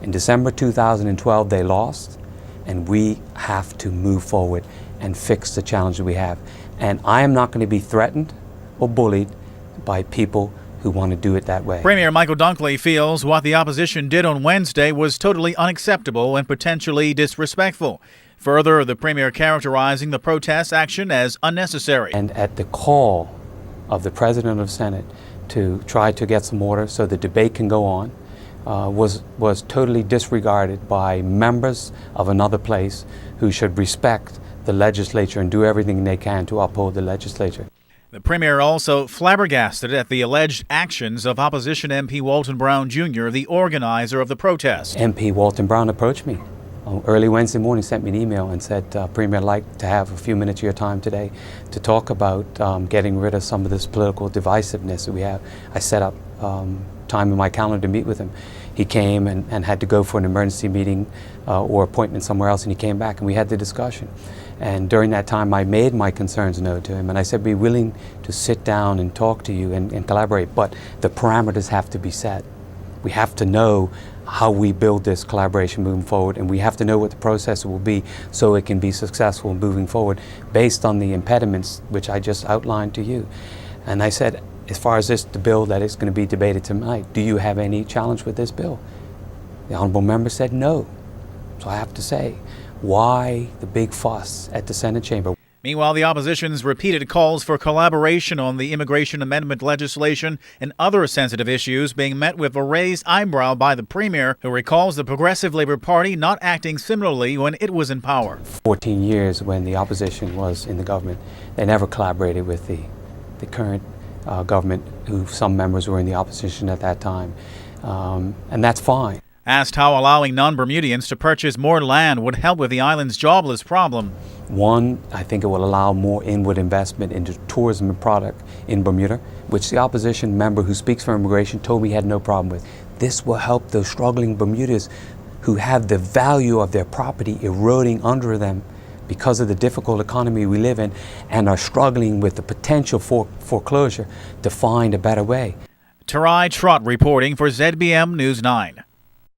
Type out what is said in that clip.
In December 2012, they lost, and we have to move forward and fix the challenge that we have. And I am not going to be threatened or bullied by people who want to do it that way. Premier Michael Dunkley feels what the opposition did on Wednesday was totally unacceptable and potentially disrespectful. Further, the Premier characterizing the protest action as unnecessary. And at the call of the President of the Senate to try to get some order so the debate can go on, was totally disregarded by members of another place who should respect the legislature and do everything they can to uphold the legislature. The Premier also flabbergasted at the alleged actions of opposition MP Walton Brown Jr., the organizer of the protest. MP Walton Brown approached me early Wednesday morning, sent me an email and said, Premier, I'd like to have a few minutes of your time today to talk about getting rid of some of this political divisiveness that we have. I set up time in my calendar to meet with him. He came and had to go for an emergency meeting or appointment somewhere else, and he came back and we had the discussion. And during that time, I made my concerns known to him, and I said, be willing to sit down and talk to you and collaborate, but the parameters have to be set. We have to know how we build this collaboration moving forward, and we have to know what the process will be so it can be successful moving forward based on the impediments which I just outlined to you. And I said, as far as the bill that is going to be debated tonight, do you have any challenge with this bill? The honorable member said no. So I have to say, why the big fuss at the Senate chamber? Meanwhile, the opposition's repeated calls for collaboration on the immigration amendment legislation and other sensitive issues being met with a raised eyebrow by the Premier, who recalls the Progressive Labour Party not acting similarly when it was in power. 14 years when the opposition was in the government, they never collaborated with the current government, who some members were in the opposition at that time, and that's fine. Asked how allowing non-Bermudians to purchase more land would help with the island's jobless problem. One, I think it will allow more inward investment into tourism and product in Bermuda, which the opposition member who speaks for immigration told me he had no problem with. This will help those struggling Bermudans who have the value of their property eroding under them because of the difficult economy we live in and are struggling with the potential for foreclosure to find a better way. Tari, Trott reporting for ZBM News 9.